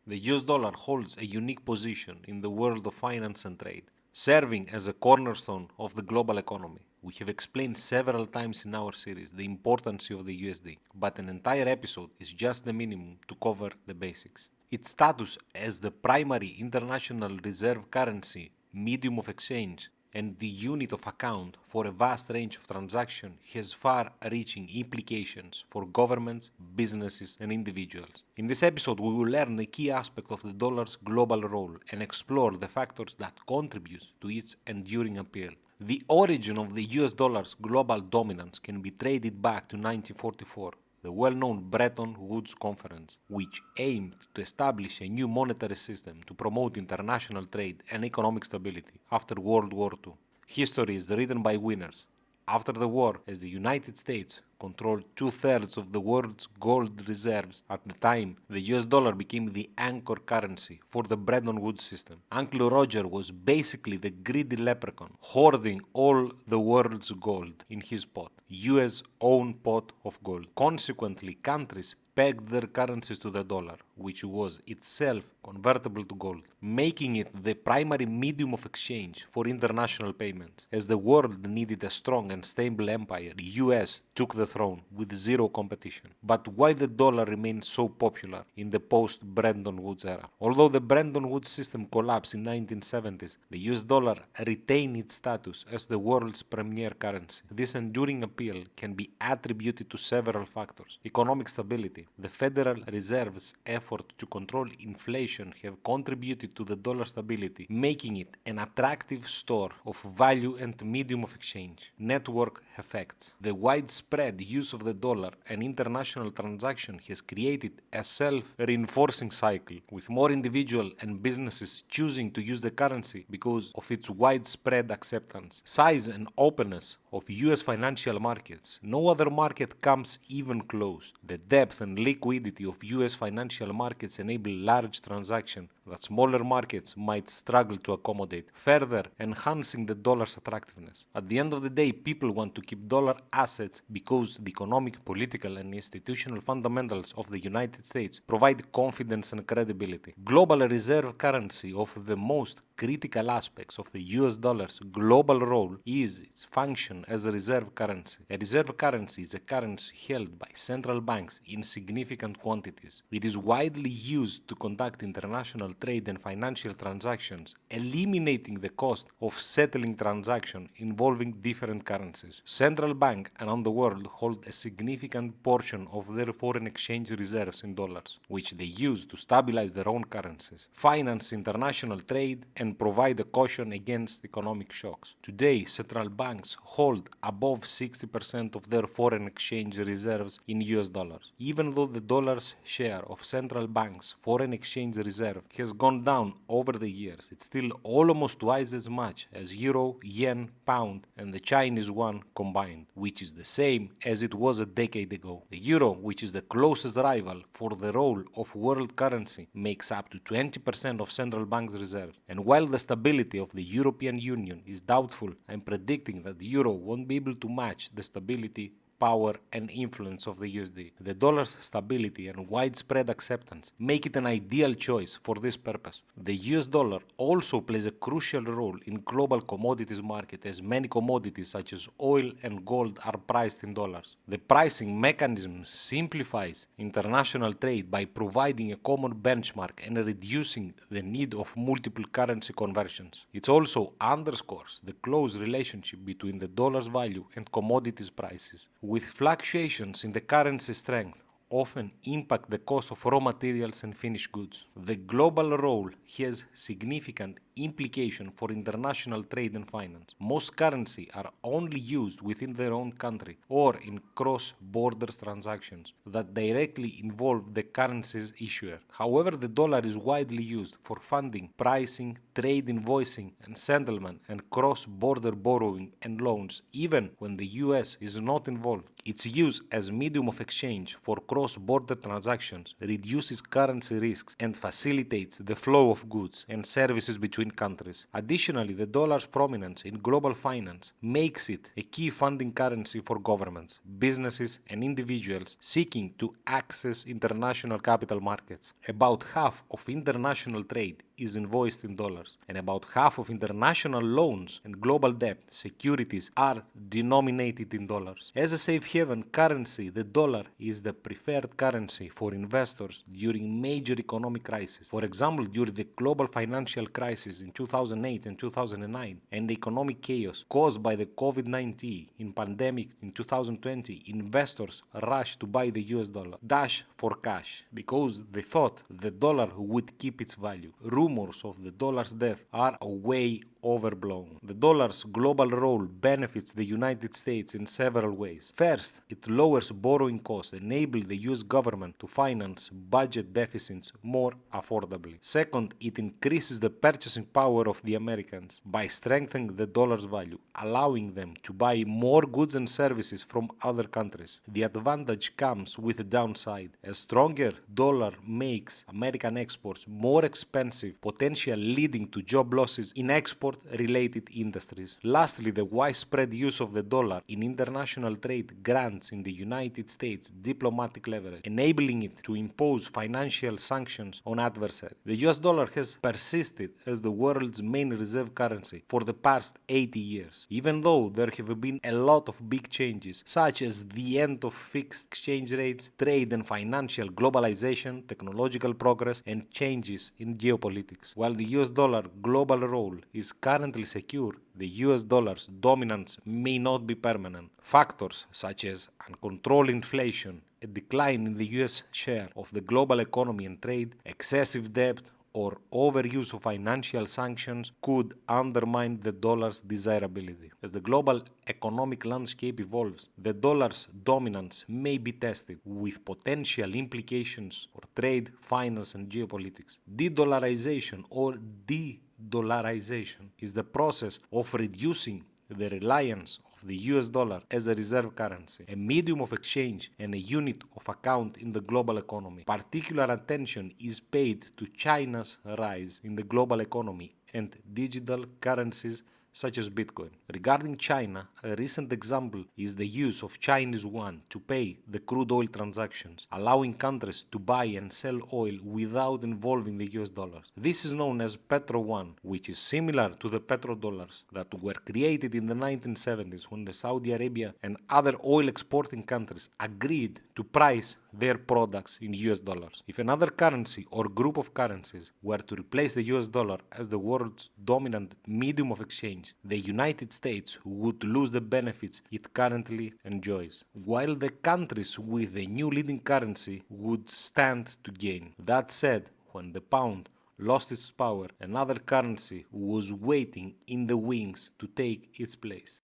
The US dollar holds a unique position in the world of finance and trade, serving as a cornerstone of the global economy. We have explained several times in our series the importance of the USD, but an entire episode is just the minimum to cover the basics. Its status as the primary international reserve currency, medium of exchange, and the unit of account for a vast range of transactions has far-reaching implications for governments, businesses, and individuals. In this episode, we will learn the key aspects of the dollar's global role and explore the factors that contribute to its enduring appeal. The origin of the US dollar's global dominance can be traced back to 1944, the well-known Bretton Woods Conference, which aimed to establish a new monetary system to promote international trade and economic stability after World War II. History is written by winners. After the war, as the United States controlled two-thirds of the world's gold reserves at the time, the US dollar became the anchor currency for the Bretton Woods system. Uncle Roger was basically the greedy leprechaun, hoarding all the world's gold in his pot, US own pot of gold. Consequently, countries pegged their currencies to the dollar, which was itself convertible to gold, making it the primary medium of exchange for international payments. As the world needed a strong and stable empire, the US took the throne with zero competition. But why the dollar remained so popular in the post-Bretton Woods era? Although the Bretton Woods system collapsed in the 1970s, the US dollar retained its status as the world's premier currency. This enduring appeal can be attributed to several factors. Economic stability. The Federal Reserve's effort to control inflation have contributed to the dollar stability, making it an attractive store of value and medium of exchange. Network effects. The widespread use of the dollar and international transaction has created a self-reinforcing cycle, with more individuals and businesses choosing to use the currency because of its widespread acceptance. Size and openness of US financial markets. No other market comes even close. The depth and liquidity of US financial markets enable large transactions that smaller markets might struggle to accommodate, further enhancing the dollar's attractiveness. At the end of the day, people want to keep dollar assets because the economic, political, and institutional fundamentals of the United States provide confidence and credibility. Global reserve currency of the most critical aspects of the US dollar's global role is its function as a reserve currency. A reserve currency is a currency held by central banks in significant quantities. It is widely used to conduct international trade and financial transactions, eliminating the cost of settling transactions involving different currencies. Central banks around the world hold a significant portion of their foreign exchange reserves in dollars, which they use to stabilize their own currencies, finance international trade, and provide a caution against economic shocks. Today, central banks hold above 60% of their foreign exchange reserves in US dollars. Even though the dollar's share of central banks' foreign exchange reserve has gone down over the years, it's still almost twice as much as euro, yen, pound, and the Chinese yuan combined, which is the same as it was a decade ago. The euro, which is the closest rival for the role of world currency, makes up to 20% of central banks' reserves. And while the stability of the European Union is doubtful, I'm predicting that the euro won't be able to match the stability, power, and influence of the USD. The dollar's stability and widespread acceptance make it an ideal choice for this purpose. The US dollar also plays a crucial role in global commodities market, as many commodities such as oil and gold are priced in dollars. The pricing mechanism simplifies international trade by providing a common benchmark and reducing the need of multiple currency conversions. It also underscores the close relationship between the dollar's value and commodities prices, with fluctuations in the currency strength often impact the cost of raw materials and finished goods. The global role has significant implication for international trade and finance. Most currency are only used within their own country or in cross-border transactions that directly involve the currency's issuer. However, the dollar is widely used for funding, pricing, trade invoicing and settlement, and cross-border borrowing and loans, even when the US is not involved. Its use as medium of exchange for cross cross-border transactions, reduces currency risks, and facilitates the flow of goods and services between countries. Additionally, the dollar's prominence in global finance makes it a key funding currency for governments, businesses, and individuals seeking to access international capital markets. About half of international trade is invoiced in dollars, and about half of international loans and global debt securities are denominated in dollars. As a safe haven currency, the dollar is the preferred currency for investors during major economic crises. For example, during the global financial crisis in 2008 and 2009 and the economic chaos caused by the COVID-19 pandemic in 2020, investors rushed to buy the US dollar, dash for cash, because they thought the dollar would keep its value. Rumors of the dollar's death are way overblown. The dollar's global role benefits the United States in several ways. First, it lowers borrowing costs, enabling the US government to finance budget deficits more affordably. Second, it increases the purchasing power of the Americans by strengthening the dollar's value, allowing them to buy more goods and services from other countries. The advantage comes with a downside. A stronger dollar makes American exports more expensive, potentially leading to job losses in export-related industries. Lastly, the widespread use of the dollar in international trade grants in the United States diplomatic leverage, enabling it to impose financial sanctions on adversaries. The US dollar has persisted as the world's main reserve currency for the past 80 years, even though there have been a lot of big changes, such as the end of fixed exchange rates, trade and financial globalization, technological progress, and changes in geopolitics. While the US dollar global role is currently secure, the US dollar's dominance may not be permanent. Factors such as uncontrolled inflation, a decline in the US share of the global economy and trade, excessive debt, or overuse of financial sanctions could undermine the dollar's desirability. As the global economic landscape evolves, the dollar's dominance may be tested, with potential implications for trade, finance, and geopolitics. De-dollarization or de-dollarization is the process of reducing the reliance of the US dollar as a reserve currency, a medium of exchange and a unit of account in the global economy. Particular attention is paid to China's rise in the global economy and digital currencies such as Bitcoin. Regarding China, a recent example is the use of Chinese yuan to pay the crude oil transactions, allowing countries to buy and sell oil without involving the US dollars. This is known as Petro Yuan, which is similar to the petrodollars that were created in the 1970s when the Saudi Arabia and other oil exporting countries agreed to price their products in US dollars. If another currency or group of currencies were to replace the US dollar as the world's dominant medium of exchange, the United States would lose the benefits it currently enjoys, while the countries with the new leading currency would stand to gain. That said, when the pound lost its power, another currency was waiting in the wings to take its place.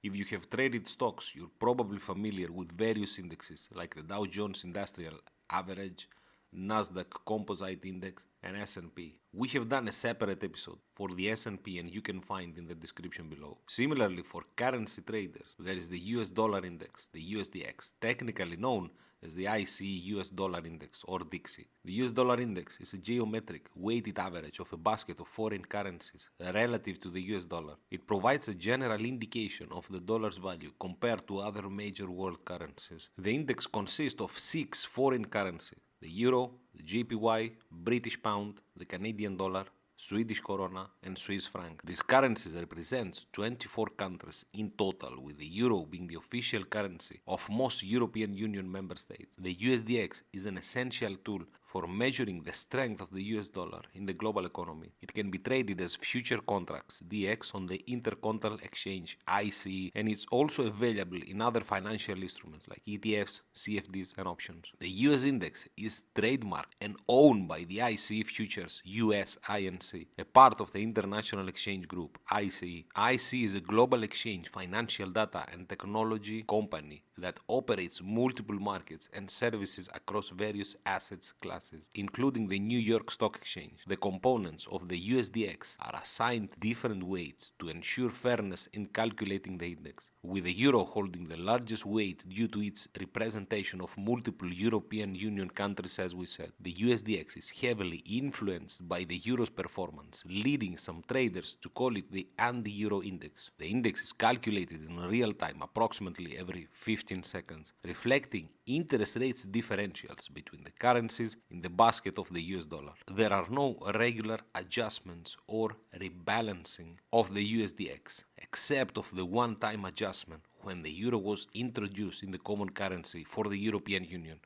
If you have traded stocks, you're probably familiar with various indexes like the Dow Jones Industrial Average, Nasdaq Composite Index, and S&P. We have done a separate episode for the S&P and you can find in the description below. Similarly, for currency traders, there is the US Dollar Index, the USDX, technically known as the ICE US Dollar Index or DXY. The US Dollar Index is a geometric weighted average of a basket of foreign currencies relative to the US dollar. It provides a general indication of the dollar's value compared to other major world currencies. The index consists of 6 foreign currencies: the euro, the JPY, British pound, the Canadian dollar, Swedish krona, and Swiss franc. These currencies represent 24 countries in total, with the euro being the official currency of most European Union member states. The USDX is an essential tool for measuring the strength of the US dollar in the global economy. It can be traded as future contracts, DX, on the Intercontinental Exchange, ICE, and it's also available in other financial instruments like ETFs, CFDs, and options. The US index is trademarked and owned by the ICE Futures US INC, a part of the International Exchange Group, ICE. ICE is a global exchange, financial data, and technology company that operates multiple markets and services across various assets classes. classes, including the New York Stock Exchange. The components of the USDX are assigned different weights to ensure fairness in calculating the index, with the euro holding the largest weight due to its representation of multiple European Union countries. As we said, the USDX is heavily influenced by the euro's performance, leading some traders to call it the anti-euro index. The index is calculated in real time, approximately every 15 seconds, reflecting interest rates differentials between the currencies in the basket of the US dollar. There are no regular adjustments or rebalancing of the USDX, except of the one-time adjustment when the euro was introduced in the common currency for the European Union.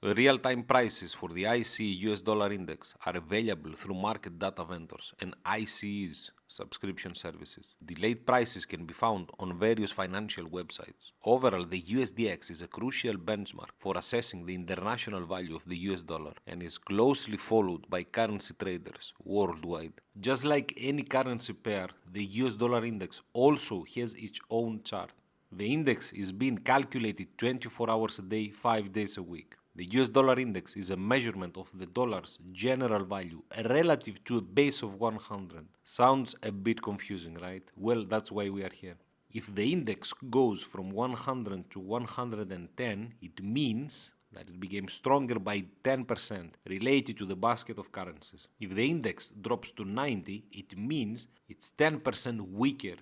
Real-time prices for the ICE US dollar index are available through market data vendors and ICE's subscription services. Delayed prices can be found on various financial websites. Overall, the USDX is a crucial benchmark for assessing the international value of the US dollar and is closely followed by currency traders worldwide. Just like any currency pair, the US dollar index also has its own chart. The index is being calculated 24 hours a day, 5 days a week. The US dollar index is a measurement of the dollar's general value relative to a base of 100. Sounds a bit confusing, right? Well, that's why we are here. If the index goes from 100 to 110, it means that it became stronger by 10% related to the basket of currencies. If the index drops to 90, it means it's 10% weaker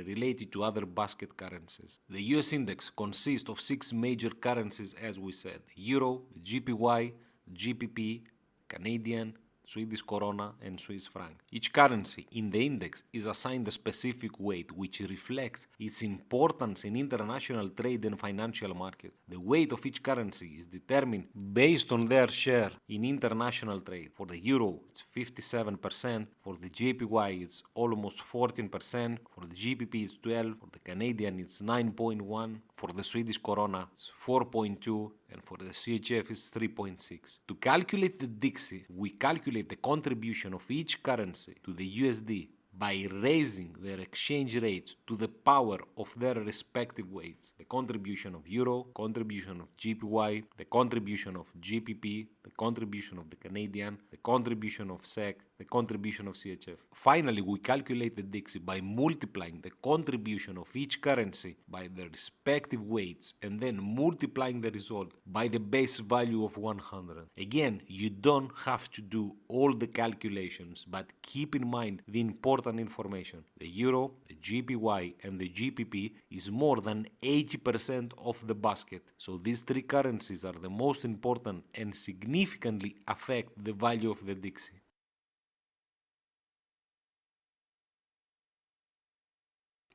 related to other basket currencies. The US index consists of 6 major currencies, as we said: Euro, GPY, GBP, Canadian, Swedish krona, and Swiss franc. Each currency in the index is assigned a specific weight, which reflects its importance in international trade and financial markets. The weight of each currency is determined based on their share in international trade. For the euro, it's 57%. For the JPY, it's almost 14%. For the GBP, it's 12%. For the Canadian, it's 9.1%. For the Swedish krona, it's 4.2%. And for the CHF, it's 3.6%. To calculate the DXY, we calculate the contribution of each currency to the USD by raising their exchange rates to the power of their respective weights. The contribution of euro, contribution of GPY, the contribution of GBP, the contribution of the Canadian, the contribution of SEK, the contribution of CHF. Finally, we calculate the DXY by multiplying the contribution of each currency by their respective weights and then multiplying the result by the base value of 100. Again, you don't have to do all the calculations, but keep in mind the important information. The euro, the GPY, and the GBP is more than 80% of the basket. So these three currencies are the most important and significantly affect the value of the DXY.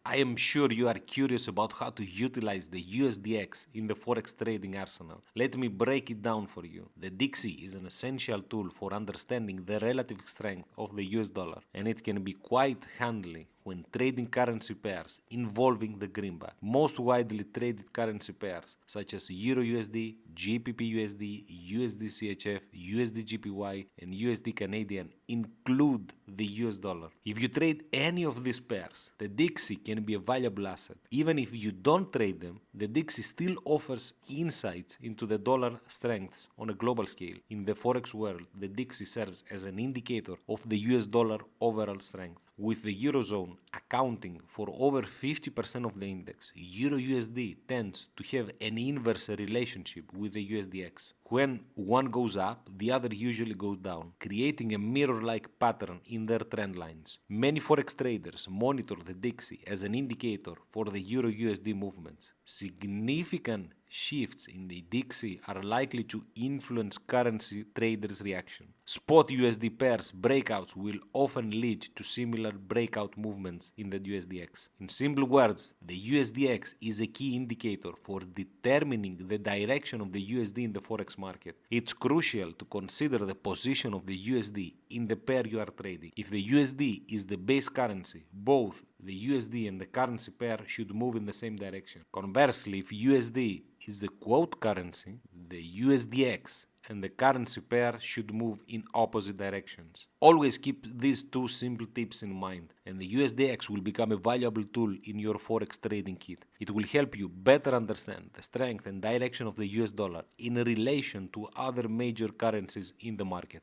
I am sure you are curious about how to utilize the USDX in the Forex trading arsenal. Let me break it down for you. The DXY is an essential tool for understanding the relative strength of the US dollar, and it can be quite handy when trading currency pairs involving the greenback. Most widely traded currency pairs such as Euro USD, GBP USD, USD CHF, USD GPY, and USD Canadian include the US dollar. If you trade any of these pairs, the DXY can be a valuable asset. Even if you don't trade them, the DXY still offers insights into the dollar strengths on a global scale. In the Forex world, the DXY serves as an indicator of the US dollar overall strength. With the Eurozone accounting for over 50% of the index, Euro USD tends to have an inverse relationship with the USDX. When one goes up, the other usually goes down, creating a mirror-like pattern in their trend lines. Many Forex traders monitor the DXY as an indicator for the Euro USD movements. Significant shifts in the DXY are likely to influence currency traders' reaction. Spot USD pairs breakouts will often lead to similar breakout movements in the USDX. In simple words, the USDX is a key indicator for determining the direction of the USD in the Forex market. It's crucial to consider the position of the USD in the pair you are trading. If the USD is the base currency, both the USD and the currency pair should move in the same direction. Conversely, if USD is the quote currency, the USDX and the currency pair should move in opposite directions. Always keep these two simple tips in mind, and the USDX will become a valuable tool in your Forex trading kit. It will help you better understand the strength and direction of the US dollar in relation to other major currencies in the market.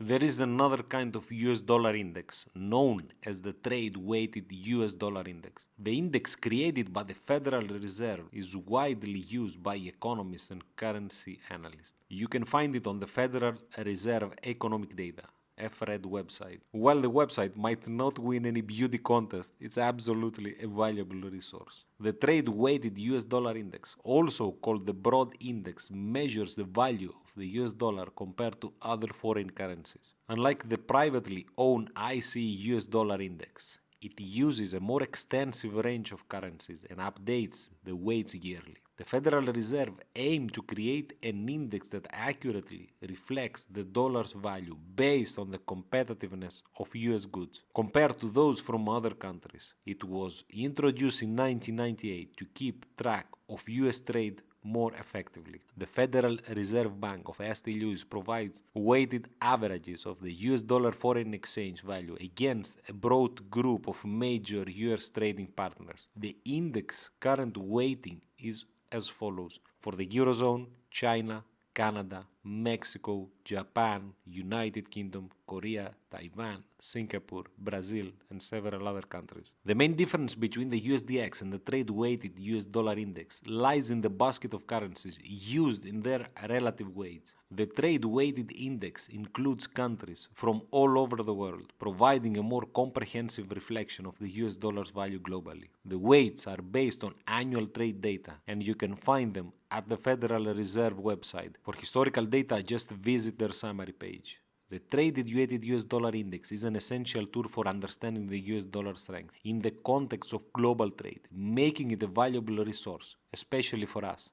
There is another kind of US dollar index known as the trade weighted US dollar index. The index created by the Federal Reserve is widely used by economists and currency analysts. You can find it on the Federal Reserve Economic Data FRED website. While the website might not win any beauty contest, it's absolutely a valuable resource. The trade weighted US dollar index, also called the broad index, measures the value of the US dollar compared to other foreign currencies. Unlike the privately owned ICE US dollar index, it uses a more extensive range of currencies and updates the weights yearly. The Federal Reserve aimed to create an index that accurately reflects the dollar's value based on the competitiveness of US goods compared to those from other countries. It was introduced in 1998 to keep track of US trade more effectively. The Federal Reserve Bank of St. Louis provides weighted averages of the US dollar foreign exchange value against a broad group of major US trading partners. The index current weighting is as follows: for the Eurozone, China, Canada, Mexico, Japan, United Kingdom, Korea, Taiwan, Singapore, Brazil, and several other countries. The main difference between the USDX and the trade-weighted US dollar index lies in the basket of currencies used in their relative weights. The trade-weighted index includes countries from all over the world, providing a more comprehensive reflection of the US dollar's value globally. The weights are based on annual trade data, and you can find them at the Federal Reserve website. For historical data, just visit their summary page. The traded weighted US dollar index is an essential tool for understanding the US dollar strength in the context of global trade, making it a valuable resource, especially for us.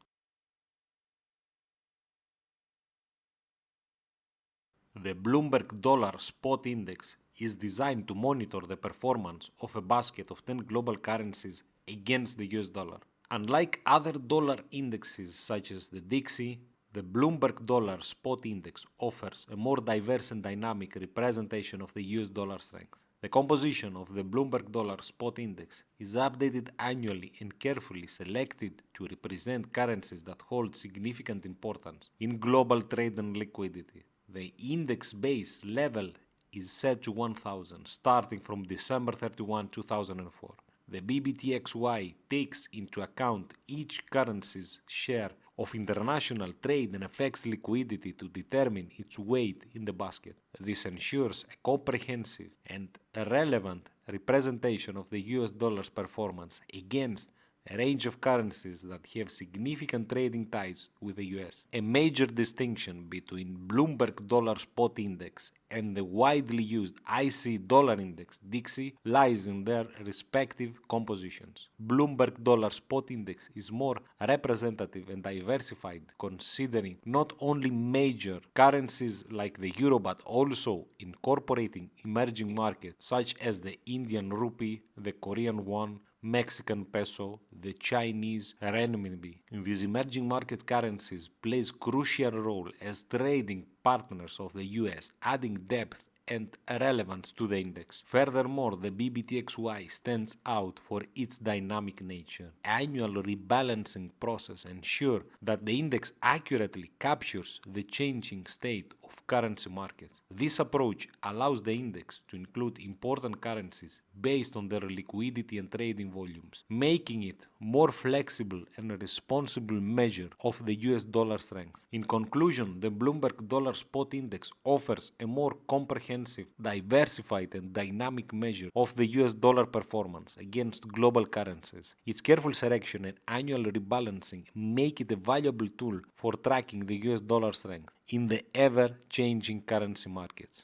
The Bloomberg Dollar Spot Index is designed to monitor the performance of a basket of 10 global currencies against the US dollar. Unlike other dollar indexes such as the DXY, the Bloomberg Dollar Spot Index offers a more diverse and dynamic representation of the US dollar strength. The composition of the Bloomberg Dollar Spot Index is updated annually and carefully selected to represent currencies that hold significant importance in global trade and liquidity. The index base level is set to 1000 starting from December 31, 2004. The BBTXY takes into account each currency's share of international trade and affects liquidity to determine its weight in the basket. This ensures a comprehensive and relevant representation of the US dollar's performance against a range of currencies that have significant trading ties with the US. A major distinction between Bloomberg Dollar Spot Index and the widely used IC Dollar Index (DXY) lies in their respective compositions. Bloomberg Dollar Spot Index is more representative and diversified, considering not only major currencies like the euro but also incorporating emerging markets such as the Indian rupee, the Korean won, Mexican peso, the Chinese renminbi. These emerging market currencies plays crucial role as trading partners of the US, adding depth and relevance to the index. Furthermore, the BBTXY stands out for its dynamic nature. Annual rebalancing process ensure that the index accurately captures the changing state of currency markets. This approach allows the index to include important currencies based on their liquidity and trading volumes, making it more flexible and a responsible measure of the US dollar strength. In conclusion, the Bloomberg Dollar Spot Index offers a more comprehensive, diversified and dynamic measure of the US dollar performance against global currencies. Its careful selection and annual rebalancing make it a valuable tool for tracking the US dollar strength in the ever-changing currency markets.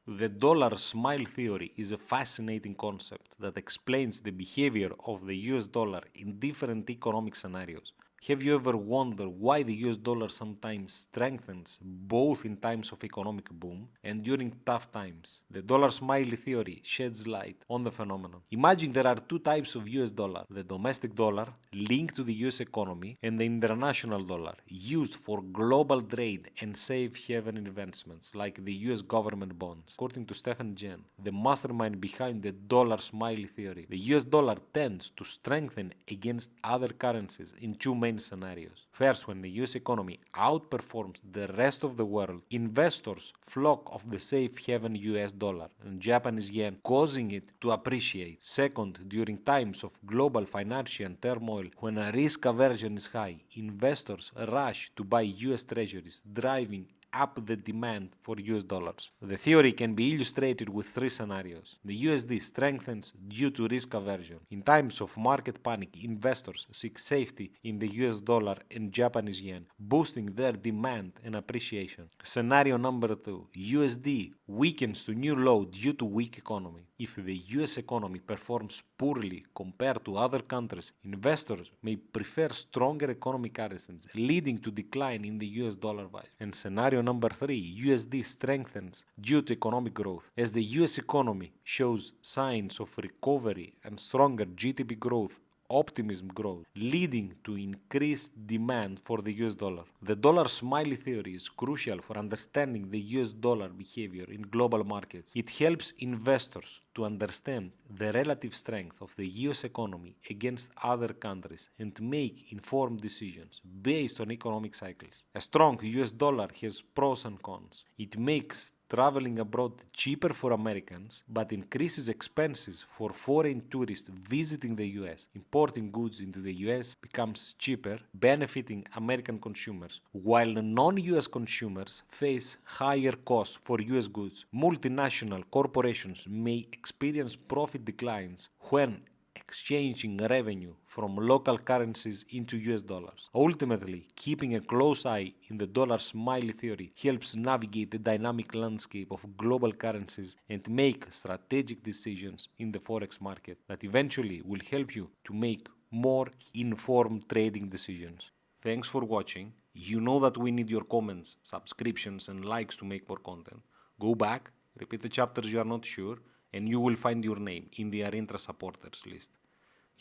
The dollar smile theory is a fascinating concept that explains the behavior of the US dollar in different economic scenarios. Have you ever wondered why the US dollar sometimes strengthens both in times of economic boom and during tough times? The dollar smiley theory sheds light on the phenomenon. Imagine there are two types of US dollar: the domestic dollar, linked to the US economy, and the international dollar, used for global trade and safe haven investments like the US government bonds. According to Stephen Jen, the mastermind behind the dollar smiley theory, the US dollar tends to strengthen against other currencies in two main scenarios. First, when the US economy outperforms the rest of the world, investors flock of the safe haven US dollar and Japanese yen, causing it to appreciate. Second, during times of global financial turmoil, when a risk aversion is high, investors rush to buy US treasuries, driving up the demand for US dollars. The theory can be illustrated with three scenarios. The USD strengthens due to risk aversion. In times of market panic, investors seek safety in the US dollar and Japanese yen, boosting their demand and appreciation. Scenario number 2. USD weakens to new low due to weak economy. If the US economy performs poorly compared to other countries, investors may prefer stronger economic currencies, leading to decline in the US dollar value. And scenario number 3, USD strengthens due to economic growth. As the US economy shows signs of recovery and stronger GDP growth, optimism grows, leading to increased demand for the US dollar. The dollar smiley theory is crucial for understanding the US dollar behavior in global markets. It helps investors to understand the relative strength of the US economy against other countries and make informed decisions based on economic cycles. A strong US dollar has pros and cons. It makes traveling abroad cheaper for Americans, but increases expenses for foreign tourists visiting the US. Importing goods into the US becomes cheaper, benefiting American consumers, while non-US consumers face higher costs for US goods. Multinational corporations may experience profit declines when exchanging revenue from local currencies into US dollars. Ultimately, keeping a close eye in the dollar smiley theory helps navigate the dynamic landscape of global currencies and make strategic decisions in the Forex market that eventually will help you to make more informed trading decisions. Thanks for watching. You know that we need your comments, subscriptions, and likes to make more content. Go back, repeat the chapters you are not sure, and you will find your name in the Arintra supporters list.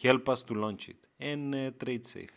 Help us to launch it and trade safe.